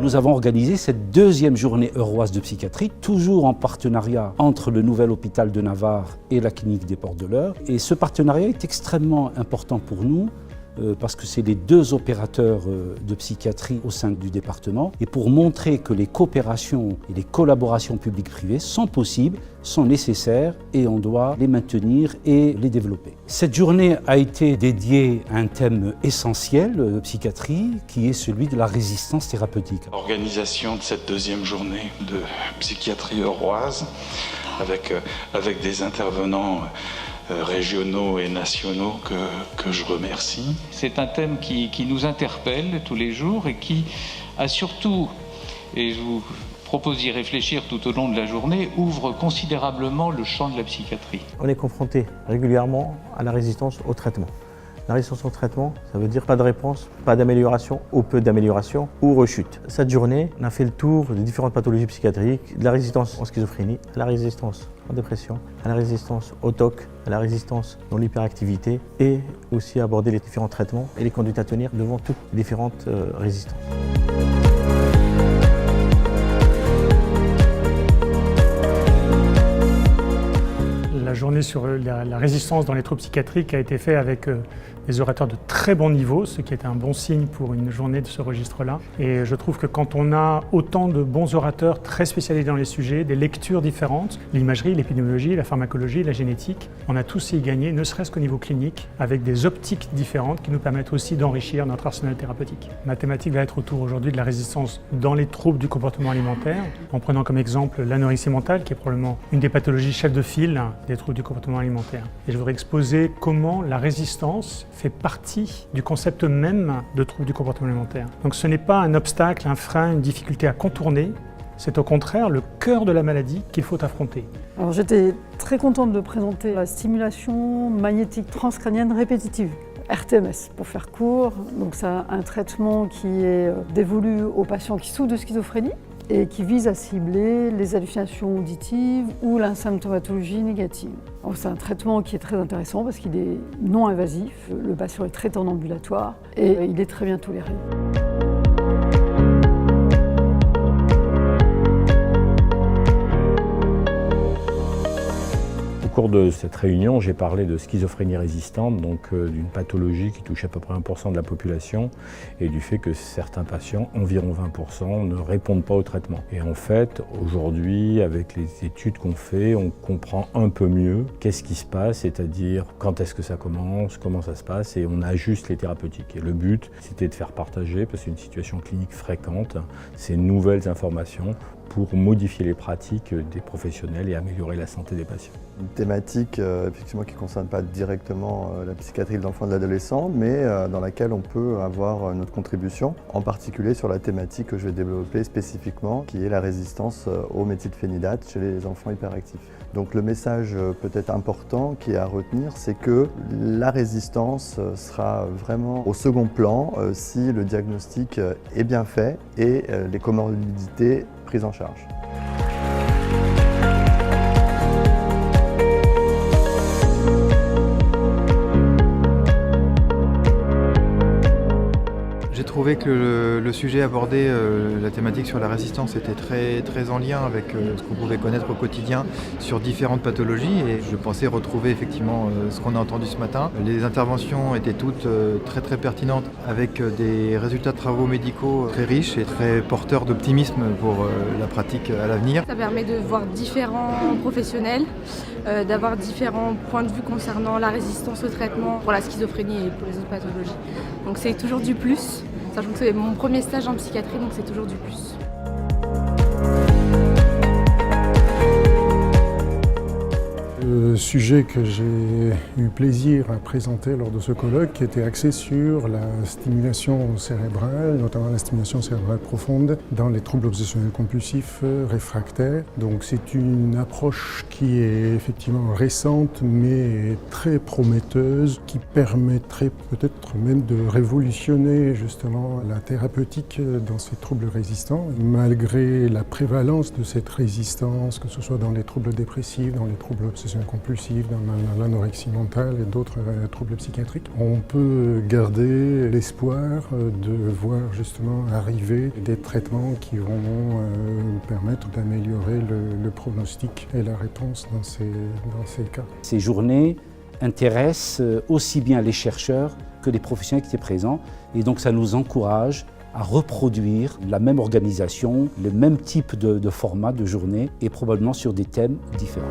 nous avons organisé cette deuxième journée euroise de psychiatrie, toujours en partenariat entre le nouvel hôpital de Navarre et la clinique des Portes de l'Eure. Et ce partenariat est extrêmement important pour nous, parce que c'est les deux opérateurs de psychiatrie au sein du département, et pour montrer que les coopérations et les collaborations publiques-privées sont possibles, sont nécessaires, et on doit les maintenir et les développer. Cette journée a été dédiée à un thème essentiel de psychiatrie, qui est celui de la résistance thérapeutique. Organisation de cette deuxième journée de psychiatrie euroise, avec des intervenants régionaux et nationaux que je remercie. C'est un thème qui nous interpelle tous les jours et qui a surtout, et je vous propose d'y réfléchir tout au long de la journée, ouvre considérablement le champ de la psychiatrie. On est confronté régulièrement à la résistance au traitement. La résistance au traitement, ça veut dire pas de réponse, pas d'amélioration ou peu d'amélioration ou rechute. Cette journée, on a fait le tour des différentes pathologies psychiatriques, de la résistance en schizophrénie, à la résistance en dépression, à la résistance au TOC, à la résistance dans l'hyperactivité et aussi aborder les différents traitements et les conduites à tenir devant toutes les différentes résistances. La journée sur la résistance dans les troubles psychiatriques a été faite avec des orateurs de très bon niveau, ce qui est un bon signe pour une journée de ce registre-là. Et je trouve que quand on a autant de bons orateurs très spécialisés dans les sujets, des lectures différentes, l'imagerie, l'épidémiologie, la pharmacologie, la génétique, on a tous y gagné, ne serait-ce qu'au niveau clinique, avec des optiques différentes qui nous permettent aussi d'enrichir notre arsenal thérapeutique. Ma thématique va être autour aujourd'hui de la résistance dans les troubles du comportement alimentaire, en prenant comme exemple l'anorexie mentale, qui est probablement une des pathologies chefs de file des troubles du comportement alimentaire. Et je voudrais exposer comment la résistance fait partie du concept même de troubles du comportement alimentaire. Donc ce n'est pas un obstacle, un frein, une difficulté à contourner, c'est au contraire le cœur de la maladie qu'il faut affronter. Alors j'étais très contente de présenter la stimulation magnétique transcrânienne répétitive, RTMS pour faire court. Donc c'est un traitement qui est dévolu aux patients qui souffrent de schizophrénie et qui vise à cibler les hallucinations auditives ou la symptomatologie négative. C'est un traitement qui est très intéressant parce qu'il est non invasif, le patient est traité en ambulatoire et il est très bien toléré. Au cours de cette réunion, j'ai parlé de schizophrénie résistante, donc d'une pathologie qui touche à peu près 1% de la population et du fait que certains patients, environ 20%, ne répondent pas au traitement. Et en fait, aujourd'hui, avec les études qu'on fait, on comprend un peu mieux qu'est-ce qui se passe, c'est-à-dire quand est-ce que ça commence, comment ça se passe, et on ajuste les thérapeutiques. Et le but, c'était de faire partager, parce que c'est une situation clinique fréquente, ces nouvelles informations pour modifier les pratiques des professionnels et améliorer la santé des patients. Une thématique effectivement qui ne concerne pas directement la psychiatrie de l'enfant et de l'adolescent, mais dans laquelle on peut avoir notre contribution, en particulier sur la thématique que je vais développer spécifiquement, qui est la résistance au méthylphénidate chez les enfants hyperactifs. Donc le message peut-être important qui est à retenir, c'est que la résistance sera vraiment au second plan si le diagnostic est bien fait et les comorbidités prises en charge. J'ai trouvé que le sujet abordé, la thématique sur la résistance était très en lien avec ce qu'on pouvait connaître au quotidien sur différentes pathologies et je pensais retrouver effectivement ce qu'on a entendu ce matin. Les interventions étaient toutes très pertinentes avec des résultats de travaux médicaux très riches et très porteurs d'optimisme pour la pratique à l'avenir. Ça permet de voir différents professionnels, d'avoir différents points de vue concernant la résistance au traitement pour la schizophrénie et pour les autres pathologies. Donc c'est toujours du plus. Sachant que c'est mon premier stage en psychiatrie, donc c'est toujours du plus. Le sujet que j'ai eu plaisir à présenter lors de ce colloque était axé sur la stimulation cérébrale, notamment la stimulation cérébrale profonde dans les troubles obsessionnels compulsifs réfractaires. Donc c'est une approche qui est effectivement récente mais très prometteuse, qui permettrait peut-être même de révolutionner justement la thérapeutique dans ces troubles résistants. Malgré la prévalence de cette résistance, que ce soit dans les troubles dépressifs, dans les troubles obsessionnels compulsive, dans l'anorexie mentale et d'autres troubles psychiatriques. On peut garder l'espoir de voir justement arriver des traitements qui vont permettre d'améliorer le pronostic et la réponse dans ces cas. Ces journées intéressent aussi bien les chercheurs que les professionnels qui étaient présents, et donc ça nous encourage à reproduire la même organisation, le même type de format de journée et probablement sur des thèmes différents.